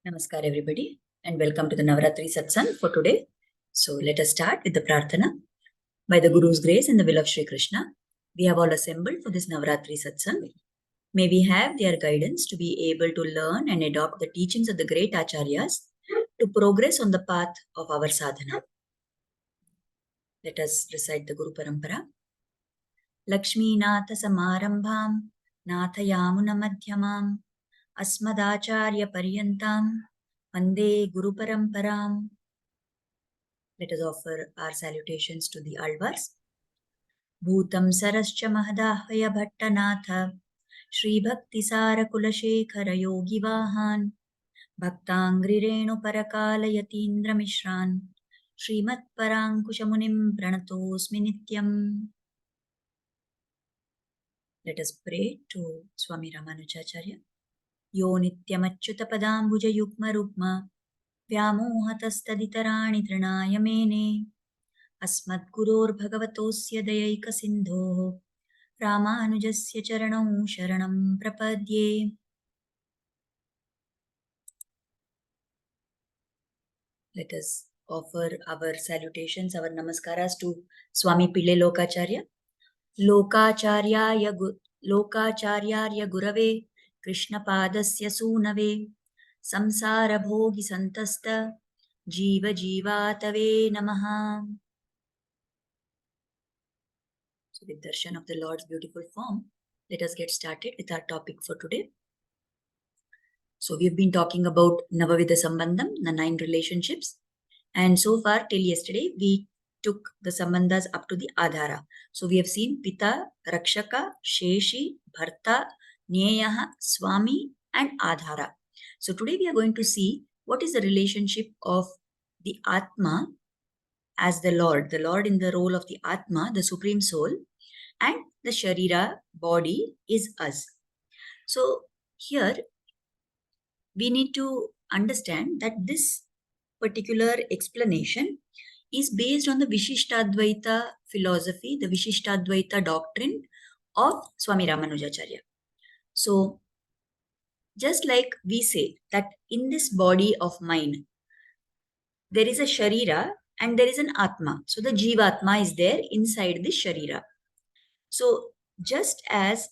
Namaskar everybody and welcome to the Navaratri Satsang for today. So let us start with the Prarthana. By the Guru's grace and the will of Sri Krishna, we have all assembled for this Navaratri Satsang. May we have their guidance to be able to learn and adopt the teachings of the great Acharyas to progress on the path of our sadhana. Let us recite the Guru Parampara. Lakshmi Natha Samarambham Natha Yamuna Madhyamam Asmadacharya Paryantam Vande Guru Paramparam. Let us offer our salutations to the Alvars. Bhutam Sarascha Mahadahvaya Bhattanatha Shri Bhakti Sara Kulashekara Yogi Vahan Bhaktangri Renu Parakala Yatindra Mishran Srimat Parankushamunim Pranatosmi Nityam. Let us pray to Swami Ramanujacharya. Yo Nityamachyuta Padambuja Yukma Rukma Vyamohatastaditaraणि तृणाय मेने अस्मद्गुरोर्भगवतोऽस्य दयैकसिन्धोः रामानुजस्य चरणौ शरणं प्रपद्ये. Let us offer our salutations, our namaskaras to Swami Pille Lokacharya. Lokacharyarya Gurave Krishnapadasya Sunave Samsara Bhogi Santasta Jiva Jivatave Namaha. So with darshan of the Lord's beautiful form, let us get started with our topic for today. So we've been talking about Navavidha Sambandham, the 9 relationships. And so far till yesterday, we took the Sambandhas up to the Adhara. So we have seen Pita, Rakshaka, Sheshi, Bharta, Nyeyaha, Swami and Adhara. So today we are going to see what is the relationship of the Atma as the Lord in the role of the Atma, the Supreme Soul, and the Sharira, body, is us. So here we need to understand that this particular explanation is based on the Vishishtadvaita philosophy, the Vishishtadvaita doctrine of Swami Ramanujacharya. So just like we say that in this body of mine, there is a Sharira and there is an Atma. So the jeevatmas is there inside the Sharira. So just as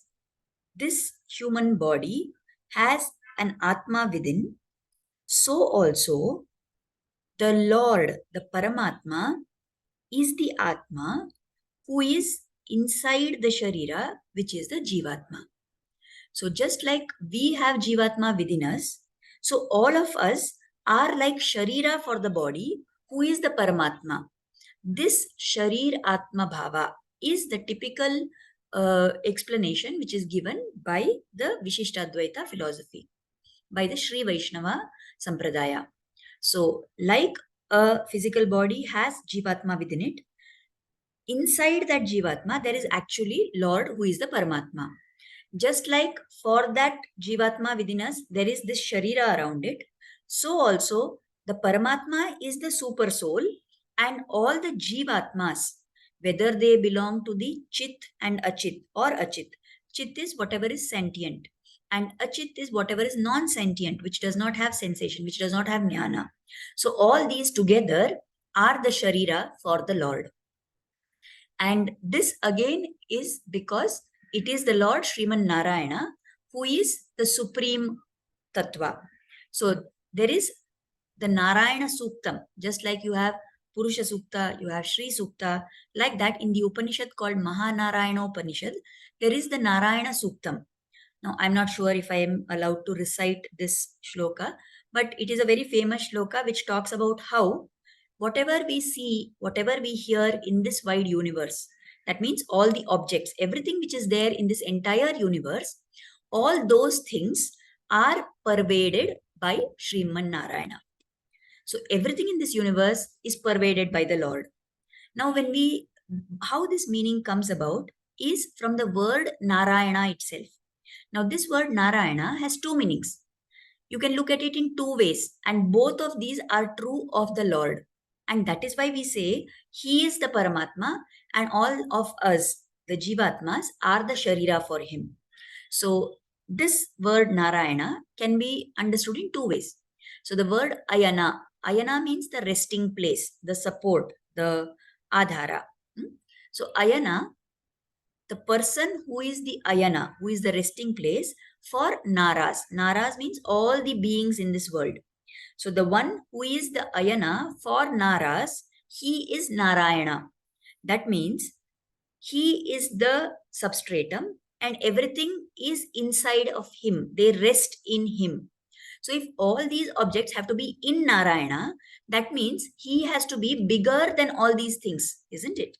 this human body has an Atma within, so also the Lord, the Paramatma, is the Atma who is inside the Sharira, which is the Jivatma. So just like we have Jivatma within us, so all of us are like Sharira for the body, who is the Paramatma. This Sharir Atma Bhava is the typical explanation which is given by the Vishishtadvaita philosophy, by the Sri Vaishnava Sampradaya. So like a physical body has Jivatma within it, inside that Jivatma there is actually Lord who is the Paramatma. Just like for that Jivatma within us there is this Sharira around it, so also the Paramatma is the super soul, and all the Jivatmas, whether they belong to the Chit and Achit or Achit. Chit is whatever is sentient and Achit is whatever is non-sentient, which does not have sensation, which does not have jnana. So all these together are the Sharira for the Lord. And this again is because it is the Lord Sriman Narayana who is the supreme Tattva. So there is the Narayana Suktam, just like you have Purusha Sukta, you have Shri Sukta, like that in the Upanishad called Mahanarayana Upanishad, there is the Narayana Suktam. Now, I'm not sure if I am allowed to recite this shloka, but it is a very famous shloka which talks about how whatever we see, whatever we hear in this wide universe, that means all the objects, everything which is there in this entire universe, all those things are pervaded by Sriman Narayana. So everything in this universe is pervaded by the Lord. Now, how this meaning comes about is from the word Narayana itself. Now, this word Narayana has 2 meanings. You can look at it in 2 ways, and both of these are true of the Lord. And that is why we say he is the Paramatma and all of us, the Jivatmas, are the Sharira for him. So this word Narayana can be understood in 2 ways. So the word ayana means the resting place, the support, the adhara. So ayana, the person who is the ayana, who is the resting place for naras. Naras means all the beings in this world. So the one who is the ayana for naras, he is Narayana. That means he is the substratum and everything is inside of him. They rest in him. So if all these objects have to be in Narayana, that means he has to be bigger than all these things, isn't it?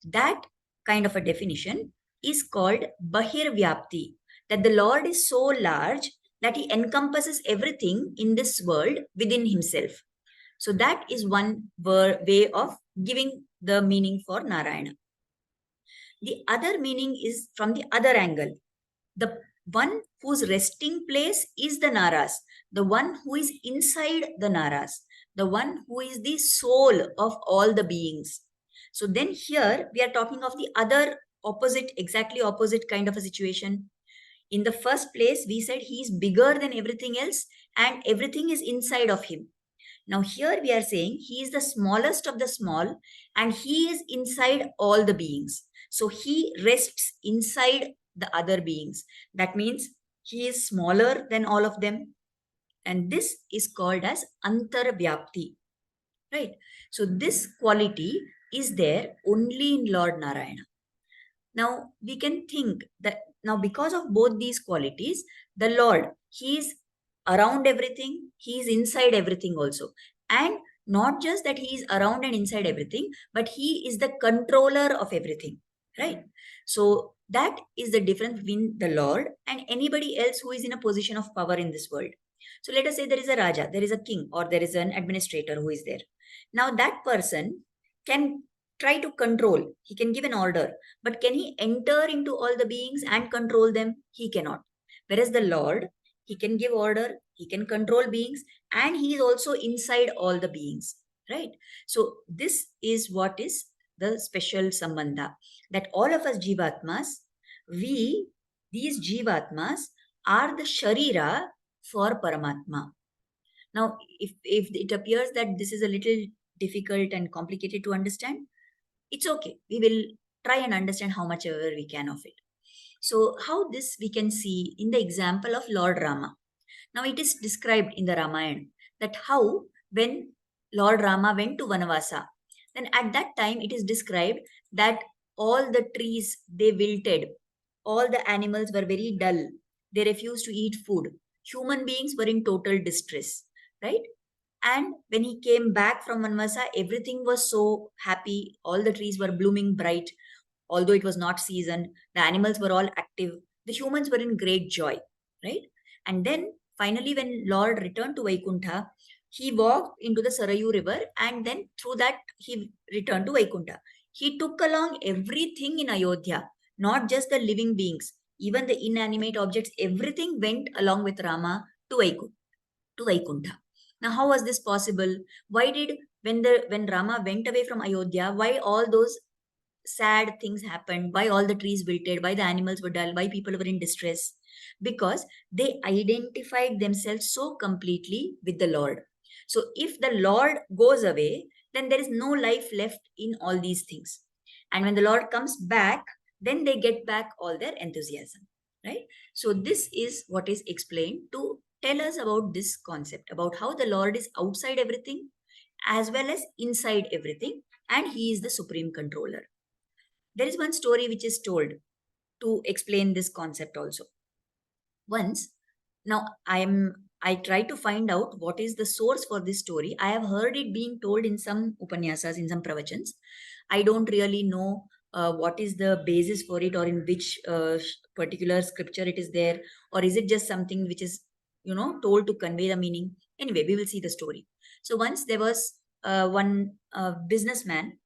That kind of a definition is called Bahirvyapti, that the Lord is so large that he encompasses everything in this world within himself. So that is one way of giving the meaning for Narayana. The other meaning is from the other angle. The one whose resting place is the Naras, the one who is inside the Naras, the one who is the soul of all the beings. So then here we are talking of the other opposite, exactly opposite kind of a situation. In the first place, we said he is bigger than everything else and everything is inside of him. Now here we are saying he is the smallest of the small and he is inside all the beings. So he rests inside the other beings. That means he is smaller than all of them. And this is called as Antarvyapti. Right? So this quality is there only in Lord Narayana. Now we can think that now because of both these qualities, the Lord, he is around everything, he is inside everything also. And not just that he is around and inside everything, but he is the controller of everything, right? So that is the difference between the Lord and anybody else who is in a position of power in this world. So let us say there is a Raja, there is a king, or there is an administrator who is there. Now that person can try to control, he can give an order, but can he enter into all the beings and control them? He cannot. Whereas the Lord, he can give order, he can control beings, and he is also inside all the beings, right? So this is what is the special sambandha, that all of us jeevatmas, these jeevatmas are the sharira for Paramatma. Now, if it appears that this is a little difficult and complicated to understand, it's okay. We will try and understand how much ever we can of it. So how this we can see in the example of Lord Rama. Now it is described in the Ramayana that how when Lord Rama went to Vanavasa, then at that time it is described that all the trees, they wilted, all the animals were very dull, they refused to eat food, human beings were in total distress, right? And when he came back from Vanvasa, everything was so happy. All the trees were blooming bright, although it was not season. The animals were all active. The humans were in great joy, right? And then finally, when Lord returned to Vaikuntha, he walked into the Sarayu river and then through that he returned to Vaikuntha. He took along everything in Ayodhya, not just the living beings, even the inanimate objects, everything went along with Rama to Vaikuntha. Now, how was this possible? Why did when Rama went away from Ayodhya, why all those sad things happened? Why all the trees wilted? Why the animals were dull? Why people were in distress? Because they identified themselves so completely with the Lord. So if the Lord goes away, then there is no life left in all these things. And when the Lord comes back, then they get back all their enthusiasm, right? So this is what is explained to tell us about this concept, about how the Lord is outside everything as well as inside everything, and he is the supreme controller. There is one story which is told to explain this concept also. Once, now I try to find out what is the source for this story. I have heard it being told in some upanyasas, in some pravachans. I don't really know what is the basis for it, or in which particular scripture it is there, or is it just something which is, told to convey the meaning. Anyway, we will see the story. So once there was one businessman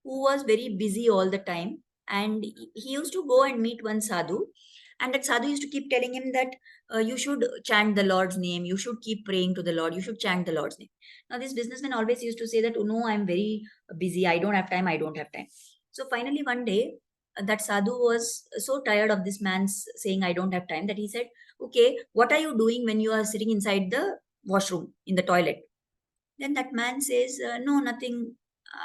who was very busy all the time, and he used to go and meet one sadhu, and that sadhu used to keep telling him that you should chant the Lord's name, you should keep praying to the Lord, you should chant the Lord's name. Now this businessman always used to say that, oh, no, I'm very busy, I don't have time, I don't have time. So finally one day, that sadhu was so tired of this man's saying I don't have time, that he said, okay, what are you doing when you are sitting inside the washroom, in the toilet. Then that man says, no, nothing.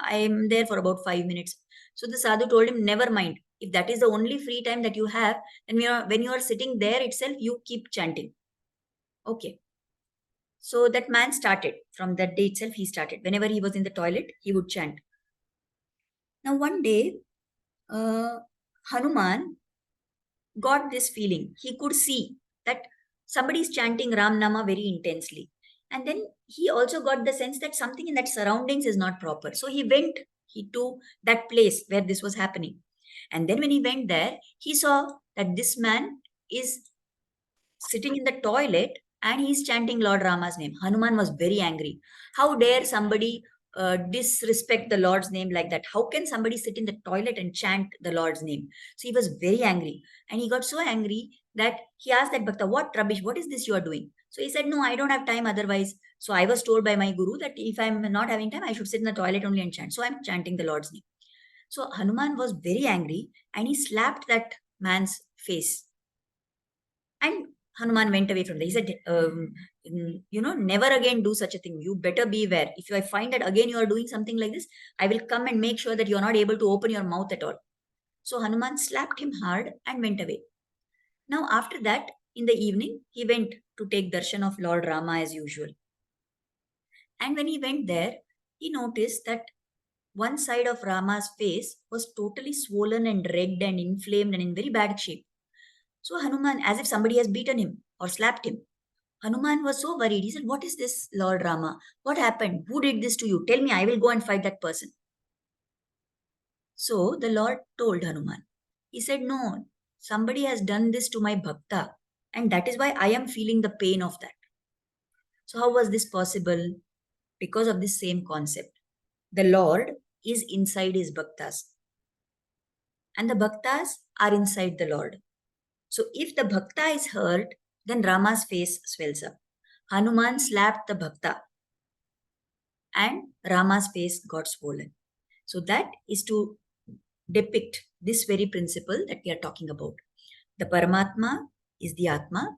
I am there for about 5 minutes. So the sadhu told him, never mind. If that is the only free time that you have, then when you are sitting there itself, you keep chanting. Okay. So that man started. From that day itself, he started. Whenever he was in the toilet, he would chant. Now, one day, Hanuman got this feeling. He could see that somebody is chanting Ram Nama very intensely. And then he also got the sense that something in that surroundings is not proper. So he went to that place where this was happening. And then when he went there, he saw that this man is sitting in the toilet and he's chanting Lord Rama's name. Hanuman was very angry. How dare somebody disrespect the Lord's name like that? How can somebody sit in the toilet and chant the Lord's name? So he was very angry. And he got so angry that he asked that Bhakta, what rubbish, what is this you are doing? So he said, no, I don't have time otherwise. So I was told by my guru that if I'm not having time, I should sit in the toilet only and chant. So I'm chanting the Lord's name. So Hanuman was very angry and he slapped that man's face. And Hanuman went away from there. He said, never again do such a thing. You better beware. If I find that again you are doing something like this, I will come and make sure that you are not able to open your mouth at all. So Hanuman slapped him hard and went away. Now, after that, in the evening, he went to take darshan of Lord Rama as usual. And when he went there, he noticed that one side of Rama's face was totally swollen and red and inflamed and in very bad shape. So Hanuman, as if somebody has beaten him or slapped him, Hanuman was so worried. He said, what is this, Lord Rama? What happened? Who did this to you? Tell me, I will go and fight that person. So the Lord told Hanuman. He said, no, somebody has done this to my bhakta, and that is why I am feeling the pain of that. So how was this possible? Because of this same concept. The Lord is inside his bhaktas, and the bhaktas are inside the Lord. So if the bhakta is hurt, then Rama's face swells up. Hanuman slapped the bhakta and Rama's face got swollen. So that is to depict this very principle that we are talking about. The Paramatma is the Atma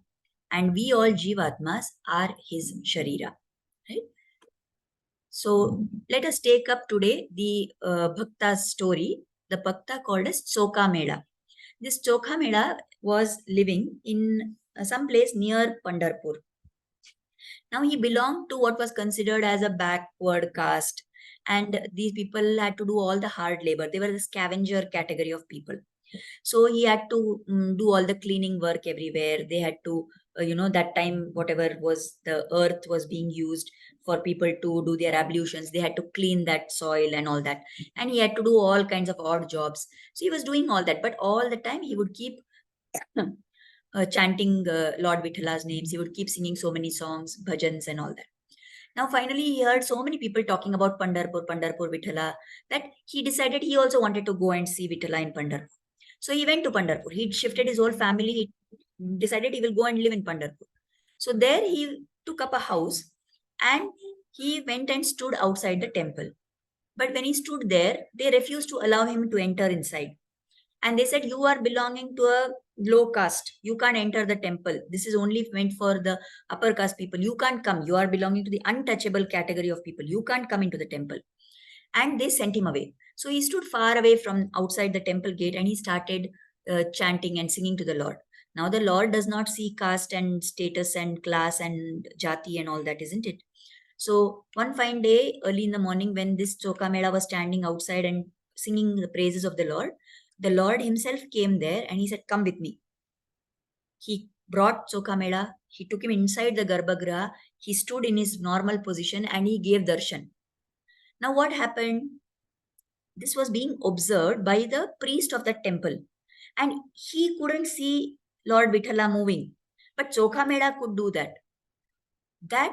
and we all jeevatmas are his sharira. Right? So let us take up today the bhakta's story. The bhakta called as Soka Mela. This Chokha Mela was living in some place near Pandharpur. Now he belonged to what was considered as a backward caste, and these people had to do all the hard labor. They were the scavenger category of people. So he had to do all the cleaning work everywhere. They had to, that time, whatever was the earth was being used for people to do their ablutions, they had to clean that soil and all that. And he had to do all kinds of odd jobs. So he was doing all that, but all the time he would keep chanting Lord Vitthala's names. He would keep singing so many songs, bhajans and all that. Now, finally, he heard so many people talking about Pandharpur, Vithala, that he decided he also wanted to go and see Vithala in Pandharpur. So he went to Pandharpur. He shifted his whole family. He decided he will go and live in Pandharpur. So there he took up a house and he went and stood outside the temple. But when he stood there, they refused to allow him to enter inside. And they said, you are belonging to a low caste. You can't enter the temple. This is only meant for the upper caste people. You can't come. You are belonging to the untouchable category of people. You can't come into the temple. And they sent him away. So he stood far away from outside the temple gate and he started chanting and singing to the Lord. Now the Lord does not see caste and status and class and jati and all that, isn't it? So one fine day, early in the morning, when this Choka Mela was standing outside and singing the praises of the Lord himself came there and he said, come with me. He brought Choka Mela, he took him inside the Garbhagriha, he stood in his normal position and he gave darshan. Now what happened? This was being observed by the priest of that temple. And he couldn't see Lord Vithala moving. But Chokha Mela could do that. That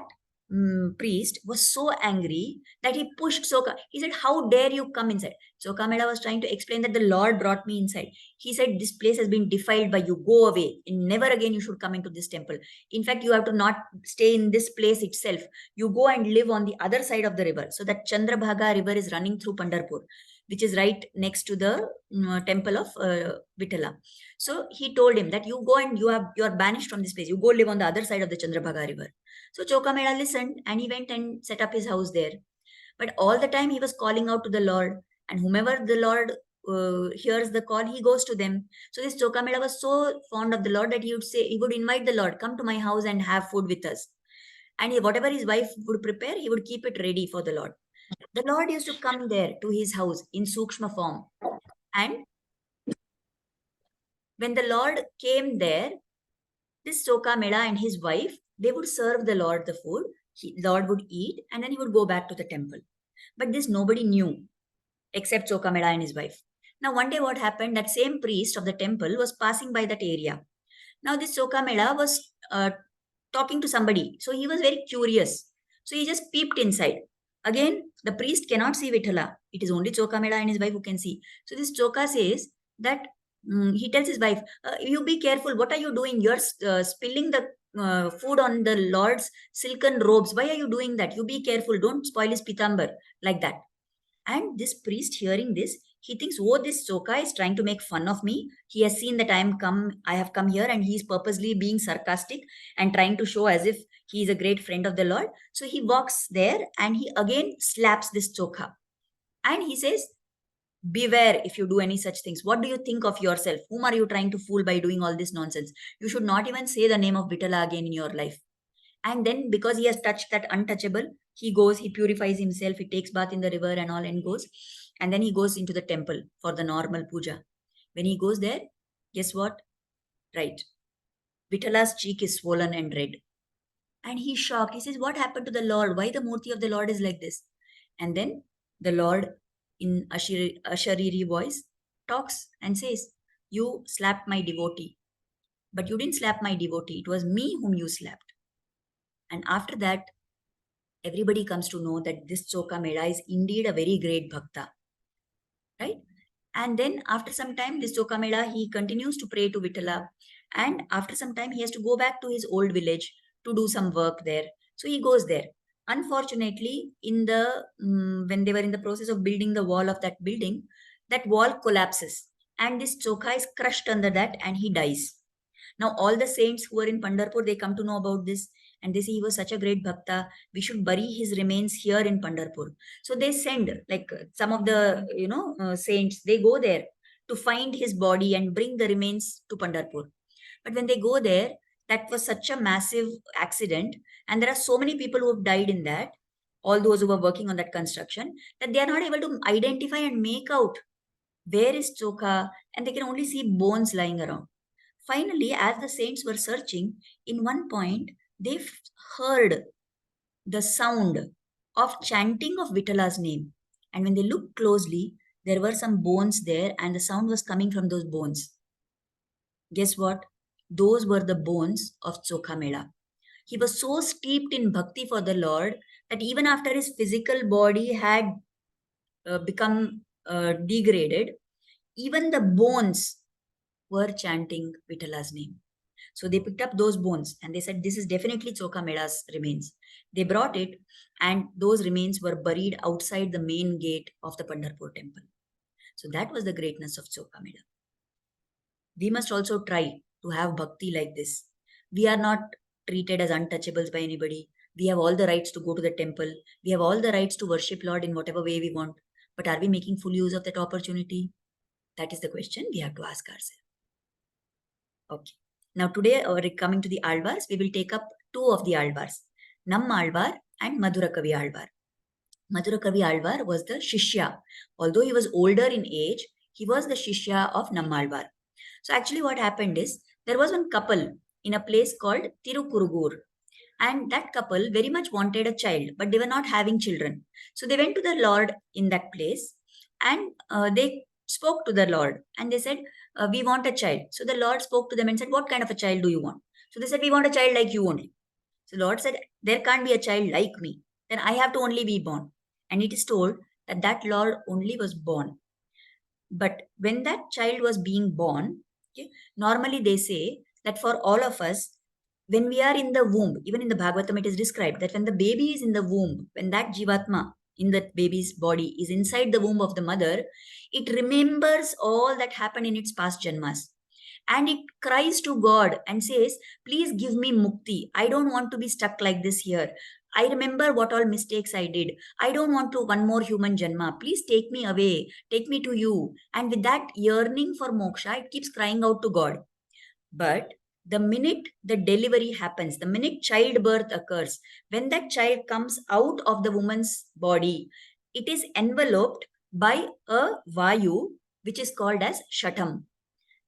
priest was so angry that he pushed Soka. He said, how dare you come inside? Soka Mela was trying to explain that the Lord brought me inside. He said, this place has been defiled by you. Go away. And never again you should come into this temple. In fact, you have to not stay in this place itself. You go and live on the other side of the river. So that Chandrabhaga river is running through Pandharpur. which is right next to the temple of Vitala. So he told him that you go and you are banished from this place. You go live on the other side of the Chandrabhaga river. So Chokamela listened and he went and set up his house there. But all the time he was calling out to the Lord, and whomever the Lord hears the call, he goes to them. So this Chokamela was so fond of the Lord that he would invite the Lord, come to my house and have food with us. And whatever his wife would prepare, he would keep it ready for the Lord. The Lord used to come there to his house in Sukshma form. And when the Lord came there, this Chokamela and his wife, they would serve the Lord the food. Lord would eat and then he would go back to the temple. But this nobody knew except Chokamela and his wife. Now, one day what happened, that same priest of the temple was passing by that area. Now, this Chokamela was talking to somebody. So he was very curious. So he just peeped inside. Again, the priest cannot see Vithala. It is only Chokamela and his wife who can see. So this Choka says that he tells his wife, you be careful. What are you doing? You're spilling the food on the Lord's silken robes. Why are you doing that? You be careful. Don't spoil his pitambar. Like that. And this priest hearing this, he thinks, oh, this Choka is trying to make fun of me. He has seen that I have come here and he is purposely being sarcastic and trying to show as if he is a great friend of the Lord. So he walks there and he again slaps this Choka. And he says, beware if you do any such things. What do you think of yourself? Whom are you trying to fool by doing all this nonsense? You should not even say the name of Vitala again in your life. And then because he has touched that untouchable, he goes, he purifies himself, he takes bath in the river and all and goes. And then he goes into the temple for the normal puja. When he goes there, guess what? Right. Vitala's cheek is swollen and red. And he's shocked. He says, what happened to the Lord? Why the Murti of the Lord is like this? And then the Lord in a Shariri voice talks and says, you slapped my devotee. But you didn't slap my devotee. It was me whom you slapped. And after that, everybody comes to know that this Chokamela is indeed a very great bhakta, right? And then after some time, this Chokamela, he continues to pray to Vitala. And after some time, he has to go back to his old village to do some work there. So he goes there. Unfortunately, when they were in the process of building the wall of that building, that wall collapses. And this Choka is crushed under that and he dies. Now, all the saints who are in Pandharpur, they come to know about this and they say he was such a great bhakta. We should bury his remains here in Pandharpur. So they send some of the, saints, they go there to find his body and bring the remains to Pandharpur. But when they go there, that was such a massive accident. And there are so many people who have died in that, all those who were working on that construction, that they are not able to identify and make out where is Choka, and they can only see bones lying around. Finally, as the saints were searching, in one point, they heard the sound of chanting of Vitala's name. And when they looked closely, there were some bones there and the sound was coming from those bones. Guess what? Those were the bones of Chokamela. He was so steeped in bhakti for the Lord that even after his physical body had become degraded, even the bones were chanting Vitala's name. So they picked up those bones and they said, this is definitely Chokamela's remains. They brought it and those remains were buried outside the main gate of the Pandharpur temple. So that was the greatness of Chokamela. We must also try to have bhakti like this. We are not treated as untouchables by anybody. We have all the rights to go to the temple. We have all the rights to worship Lord in whatever way we want. But are we making full use of that opportunity? That is the question we have to ask ourselves. Okay. Now today, coming to the Alvars, we will take up two of the Alvars, Nam Alvar and Madhurakavi Alvar. Madhurakavi Alvar was the Shishya. Although he was older in age, he was the Shishya of Nam Alvar. So actually what happened is, there was one couple in a place called Tirukurugur. And that couple very much wanted a child, but they were not having children. So they went to the Lord in that place and they spoke to the Lord and they said, we want a child. So the Lord spoke to them and said, what kind of a child do you want? So they said, we want a child like you only. So the Lord said, there can't be a child like me. Then I have to only be born. And it is told that that Lord only was born. But when that child was being born, okay, normally they say that for all of us, when we are in the womb, even in the Bhagavatam, it is described that when the baby is in the womb, when that jeevatma in the baby's body is inside the womb of the mother, it remembers all that happened in its past janmas. And it cries to God and says, please give me mukti. I don't want to be stuck like this here. I remember what all mistakes I did. I don't want to one more human janma. Please take me away. Take me to you. And with that yearning for moksha, it keeps crying out to God. But the minute the delivery happens, the minute childbirth occurs, when that child comes out of the woman's body, it is enveloped by a vayu, which is called as shatam.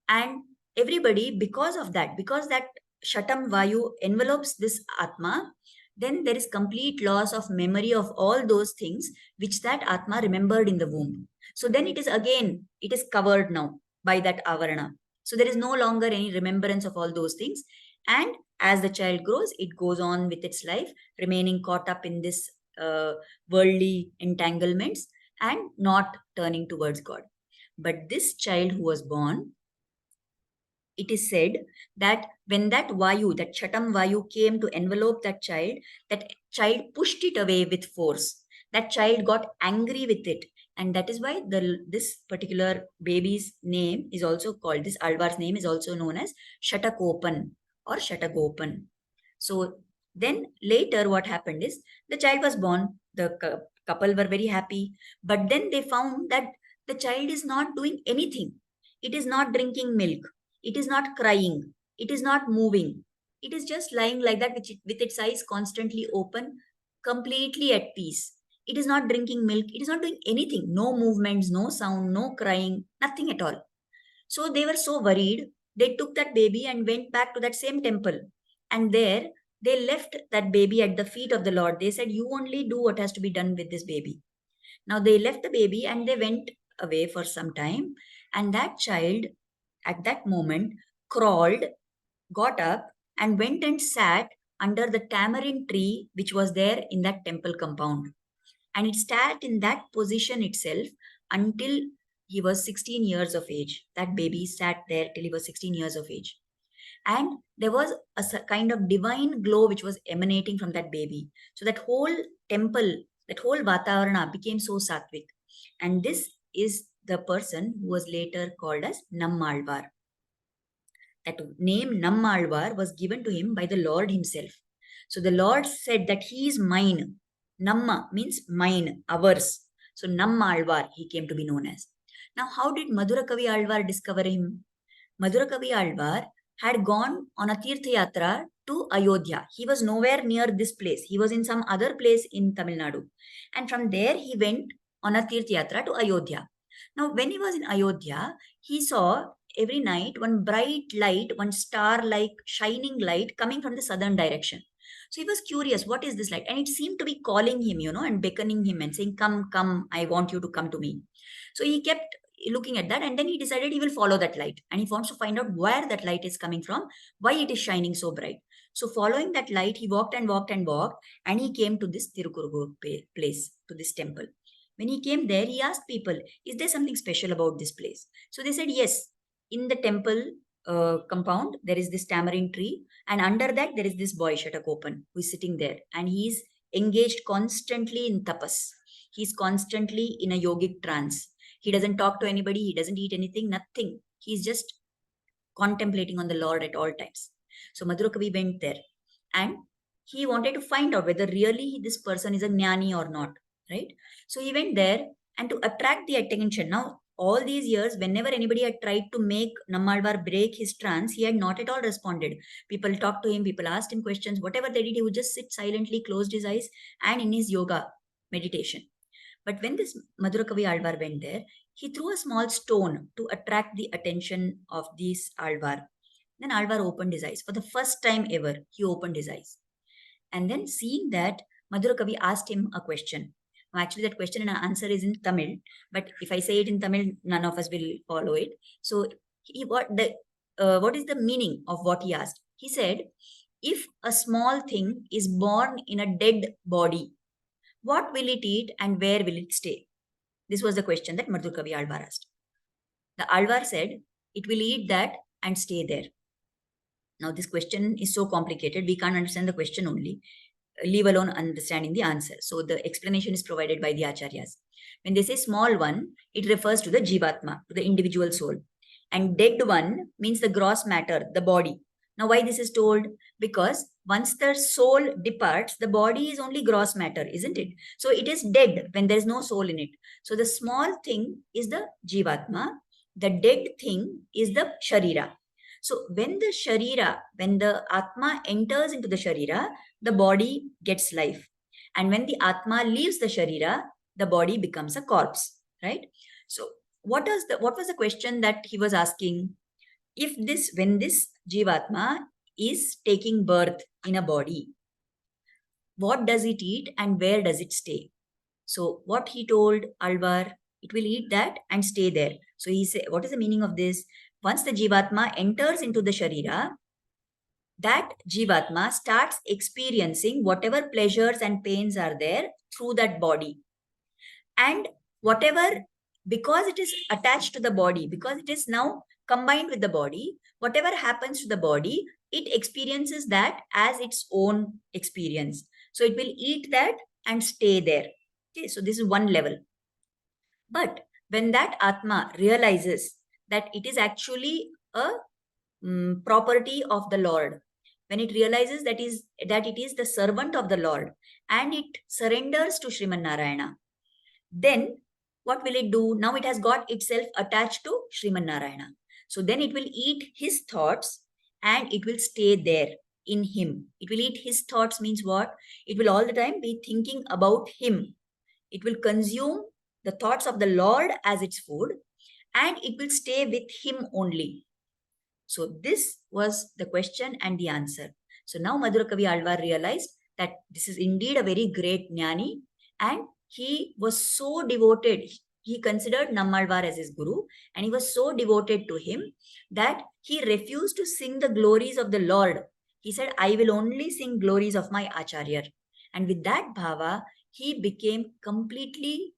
And everybody, because that shatam vayu envelopes this Atma, then there is complete loss of memory of all those things which that Atma remembered in the womb. So then it is covered now by that avarana. So there is no longer any remembrance of all those things. And as the child grows, it goes on with its life, remaining caught up in this worldly entanglements and not turning towards God. But this child who was born, it is said that when that vayu, that shatam vayu came to envelope that child pushed it away with force. That child got angry with it. And that is why this particular baby's name is also called, this Alvar's name is also known as Shatakopan or Shatagopan. So then later what happened is the child was born, the couple were very happy, but then they found that the child is not doing anything. It is not drinking milk. It is not crying. It is not moving. It is just lying like that with its eyes constantly open, completely at peace. It is not drinking milk. It is not doing anything. No movements, no sound, no crying, nothing at all. So they were so worried. They took that baby and went back to that same temple. And there they left that baby at the feet of the Lord. They said, you only do what has to be done with this baby. Now they left the baby and they went away for some time. And that child at that moment crawled, got up, and went and sat under the tamarind tree which was there in that temple compound. And it sat in that position itself until he was 16 years of age. That baby sat there till he was 16 years of age. And there was a kind of divine glow which was emanating from that baby. So that whole temple, that whole Vatavarana became so sattvic. And this is the person who was later called as Nammalvar. That name Nammalvar was given to him by the Lord himself. So the Lord said that he is mine. Namma means mine, ours. So Nammalvar he came to be known as. Now how did Madhurakavi Alvar discover him? Madhurakavi Alvar had gone on a Tirtha Yatra to Ayodhya. He was nowhere near this place. He was in some other place in Tamil Nadu. And from there he went on a Tirtha Yatra to Ayodhya. Now when he was in Ayodhya, he saw every night one bright light, one star-like shining light coming from the southern direction. So he was curious, what is this light? And it seemed to be calling him, and beckoning him and saying, come, come, I want you to come to me. So he kept looking at that and then he decided he will follow that light and he wants to find out where that light is coming from, why it is shining so bright. So following that light, he walked and walked and walked and he came to this Tirukurugur place, to this temple. When he came there, he asked people, is there something special about this place? So they said, yes, in the temple compound, there is this tamarind tree and under that there is this boy Shatakopan who is sitting there and he is engaged constantly in tapas. He's constantly in a yogic trance. He doesn't talk to anybody. He doesn't eat anything, nothing. He's just contemplating on the Lord at all times. So Madhurakavi went there and he wanted to find out whether really this person is a jnani or not, right? So he went there and to attract the attention. Now, all these years, whenever anybody had tried to make Nammalvar break his trance, he had not at all responded. People talked to him, people asked him questions, whatever they did, he would just sit silently, closed his eyes and in his yoga meditation. But when this Madhurakavi Alvar went there, he threw a small stone to attract the attention of this Alvar. Then Alvar opened his eyes. For the first time ever, he opened his eyes. And then seeing that, Madhurakavi asked him a question. Now, actually, that question and answer is in Tamil. But if I say it in Tamil, none of us will follow it. So what is the meaning of what he asked? He said, if a small thing is born in a dead body, what will it eat and where will it stay? This was the question that Madhurakavi Alvar asked. The Alvar said, it will eat that and stay there. Now, this question is so complicated, we can't understand the question only. leave alone understanding the answer. So the explanation is provided by the acharyas. When they say small one, it refers to the jeevatma, to the individual soul. And dead one means the gross matter, the body. Now, why this is told? Because once the soul departs, the body is only gross matter, isn't it? So it is dead when there is no soul in it. So the small thing is the jeevatma, the dead thing is the sharira. So when the sharira, when the atma enters into the sharira, the body gets life. And when the atma leaves the sharira, the body becomes a corpse, right? So what was the question that he was asking? If this, when this jivatma is taking birth in a body, what does it eat and where does it stay? So what he told Alvar, it will eat that and stay there. So he said, what is the meaning of this? Once the jivatma enters into the sharira, that jivatma starts experiencing whatever pleasures and pains are there through that body. And whatever, because it is attached to the body, because it is now combined with the body, whatever happens to the body, it experiences that as its own experience. So it will eat that and stay there. Okay, so this is one level. But when that Atma realizes that it is actually a property of the Lord, when it realizes that it is the servant of the Lord and it surrenders to Sriman Narayana, then what will it do? Now it has got itself attached to Sriman Narayana. So then it will eat his thoughts and it will stay there in him. It will eat his thoughts means what? It will all the time be thinking about him. It will consume the thoughts of the Lord as its food and it will stay with him only. So this was the question and the answer. So now Madhurakavi Alvar realized that this is indeed a very great jnani and he was so devoted. He considered Nammalvar as his guru and he was so devoted to him that he refused to sing the glories of the Lord. He said, I will only sing glories of my Acharya. And with that bhava, he became completely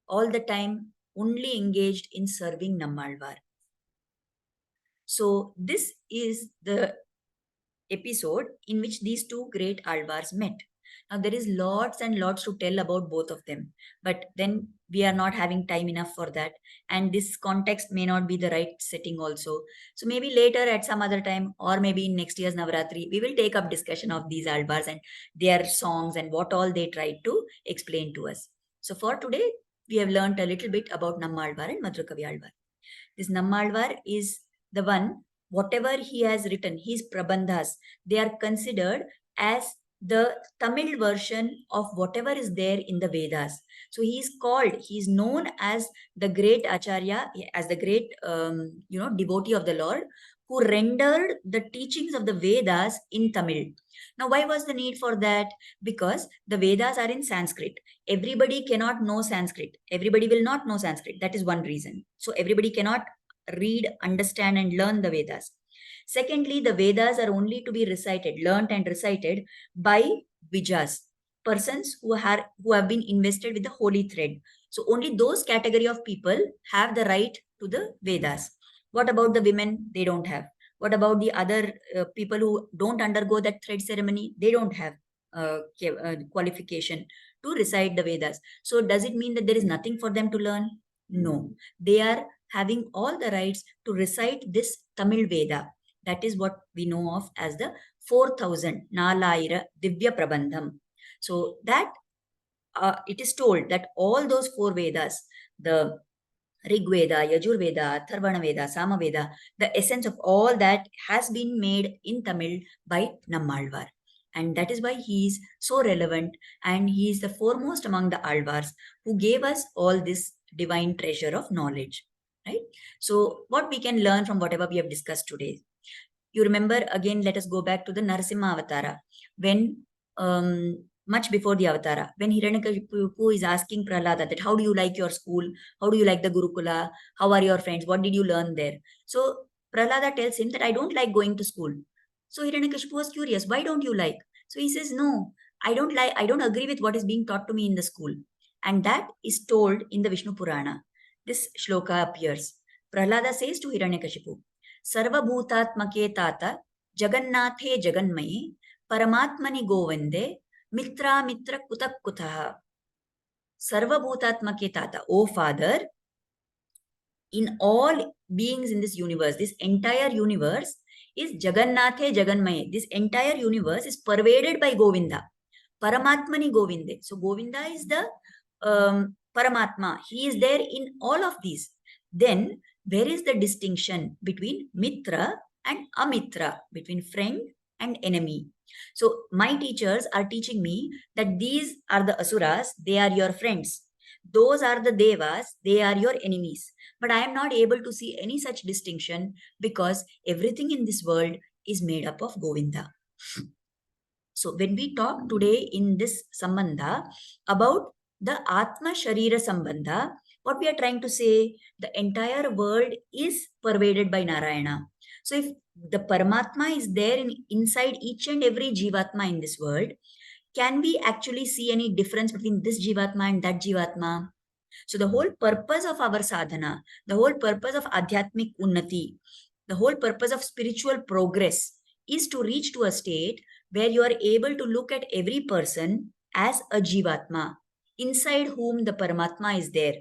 all the time only engaged in serving Nammalvar. So this is the episode in which these two great Alvars met. Now there is lots and lots to tell about both of them, but then we are not having time enough for that. And this context may not be the right setting also. So maybe later at some other time, or maybe in next year's Navaratri, we will take up discussion of these Alvars and their songs and what all they tried to explain to us. So for today, we have learned a little bit about Nammalvar and Madhurakavi Alvar. This Nammalvar is the one, whatever he has written, his prabandhas, they are considered as the Tamil version of whatever is there in the Vedas. So he is known as the great Acharya, as the great, devotee of the Lord, who rendered the teachings of the Vedas in Tamil. Now, why was the need for that? Because the Vedas are in Sanskrit. Everybody cannot know Sanskrit. Everybody will not know Sanskrit. That is one reason. So everybody cannot read, understand, and learn the Vedas. Secondly, the Vedas are only to be recited, learnt and recited by Vijas, persons who have been invested with the holy thread. So only those category of people have the right to the Vedas. What about the women? They don't have. What about the other people who don't undergo that thread ceremony? They don't have qualification to recite the Vedas. So does it mean that there is nothing for them to learn? No. They are having all the rights to recite this Tamil Veda. That is what we know of as the 4000 Nalaira Divya Prabandham. So that it is told that all those four Vedas, the Rig Veda, Yajur Veda, Tharvana Veda, Sama Veda, the essence of all that has been made in Tamil by Nammalvar. And that is why he is so relevant and he is the foremost among the Alvars who gave us all this divine treasure of knowledge. Right? So what we can learn from whatever we have discussed today. You remember, again, let us go back to the Narasimha Avatara. When much before the Avatara, when Hiranyakashipu is asking Prahlada that how do you like your school? How do you like the Gurukula? How are your friends? What did you learn there? So Prahlada tells him that I don't like going to school. So Hiranyakashipu was curious, why don't you like? So he says, no, I don't agree with what is being taught to me in the school. And that is told in the Vishnu Purana. This shloka appears. Prahlada says to Hiranyakashipu, Sarvabhutatmake tata, Jagannathe Jaganmaye, Paramatmani Govinde, Mitra Mitra Kutak Kutaha. Sarvabhutatma ke Tata. Oh Father, in all beings in this universe, this entire universe is Jagannathe Jaganmaye. This entire universe is pervaded by Govinda. Paramatmani Govinde. So Govinda is the Paramatma. He is there in all of these. Then where is the distinction between Mitra and Amitra, between friend and enemy? So my teachers are teaching me that these are the Asuras, they are your friends. Those are the Devas, they are your enemies. But I am not able to see any such distinction because everything in this world is made up of Govinda. So when we talk today in this Sambandha about the Atma Sharira Sambandha, what we are trying to say, the entire world is pervaded by Narayana. So if the Paramatma is there inside each and every jeevatma in this world, can we actually see any difference between this jeevatma and that jeevatma? So the whole purpose of our sadhana, the whole purpose of adhyatmic unnati, the whole purpose of spiritual progress is to reach to a state where you are able to look at every person as a jivatma, inside whom the Paramatma is there.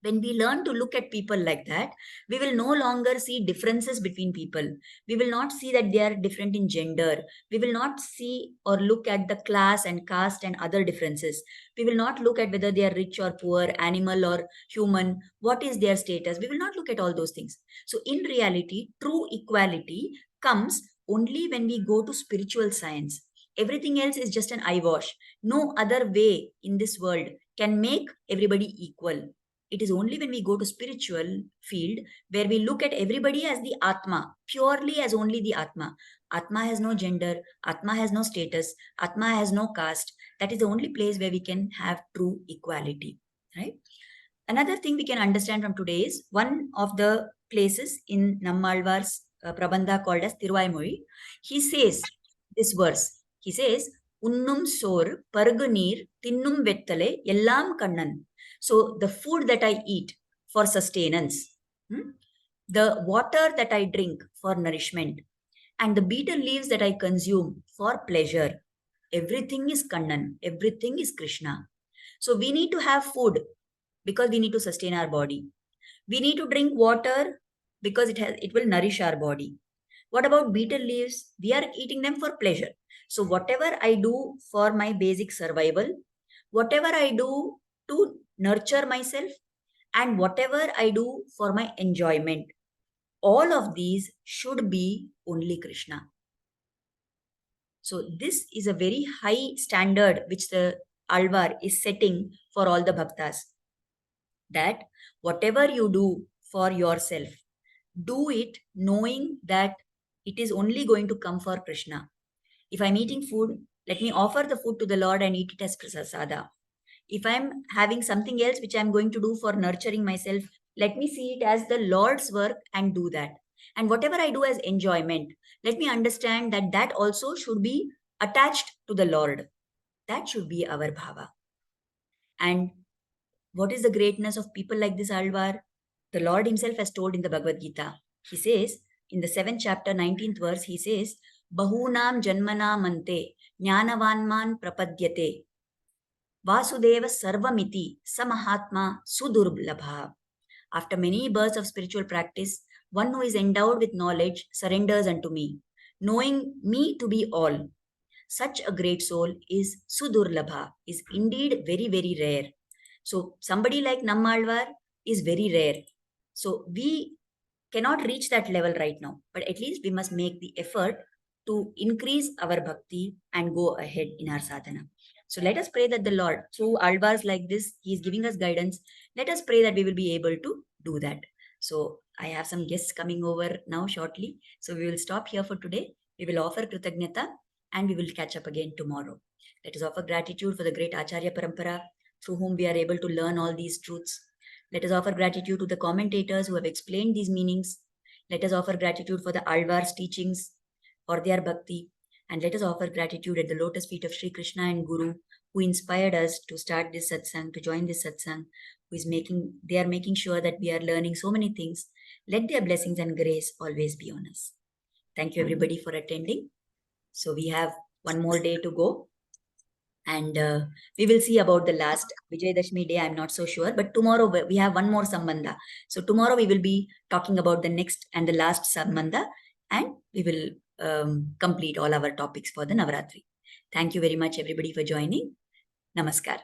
When we learn to look at people like that, we will no longer see differences between people. We will not see that they are different in gender. We will not see or look at the class and caste and other differences. We will not look at whether they are rich or poor, animal or human, what is their status. We will not look at all those things. So in reality, true equality comes only when we go to spiritual science. Everything else is just an eyewash. No other way in this world can make everybody equal. It is only when we go to spiritual field where we look at everybody as the Atma, purely as only the Atma. Atma has no gender, Atma has no status, Atma has no caste. That is the only place where we can have true equality, right? Another thing we can understand from today is one of the places in Nammalvar's Prabandha called as Thiruvaimozhi. He says this verse. He says, Unnum sor, pargu neer, tinnum vettale, ellam kannan. So the food that I eat for sustenance, the water that I drink for nourishment, and the betel leaves that I consume for pleasure, everything is Kannan, everything is Krishna. So we need to have food because we need to sustain our body. We need to drink water because it will nourish our body. What about betel leaves? We are eating them for pleasure. So whatever I do for my basic survival, whatever I do to nurture myself, and whatever I do for my enjoyment, all of these should be only Krishna. So this is a very high standard which the Alvar is setting for all the bhaktas. That whatever you do for yourself, do it knowing that it is only going to come for Krishna. If I'm eating food, let me offer the food to the Lord and eat it as prasada. If I'm having something else which I'm going to do for nurturing myself, let me see it as the Lord's work and do that. And whatever I do as enjoyment, let me understand that that also should be attached to the Lord. That should be our bhava. And what is the greatness of people like this Alvar? The Lord himself has told in the Bhagavad Gita. He says, in the 7th chapter, 19th verse, he says, Bahunam janmana mante, jnanavanman prapadyate, Vasudeva Sarvamiti Samahatma Sudurblabha. After many births of spiritual practice, one who is endowed with knowledge surrenders unto me, knowing me to be all. Such a great soul is Sudurlabha, is indeed very, very rare. So somebody like Nammalvar is very rare. So we cannot reach that level right now, but at least we must make the effort to increase our bhakti and go ahead in our sadhana. So let us pray that the Lord, through alvars like this, He is giving us guidance. Let us pray that we will be able to do that. So I have some guests coming over now shortly. So we will stop here for today. We will offer Kritagnyata and we will catch up again tomorrow. Let us offer gratitude for the great Acharya Parampara through whom we are able to learn all these truths. Let us offer gratitude to the commentators who have explained these meanings. Let us offer gratitude for the Alvar's teachings, for their bhakti. And let us offer gratitude at the lotus feet of Sri Krishna and Guru, who inspired us to start this satsang, to join this satsang, they are making sure that we are learning so many things. Let their blessings and grace always be on us. Thank you everybody for attending. So we have one more day to go. And we will see about the last Vijayadashmi day. I'm not so sure, but tomorrow we have one more Sambandha. So tomorrow we will be talking about the next and the last Sambandha, and we will complete all our topics for the Navaratri. Thank you very much, everybody, for joining. Namaskar.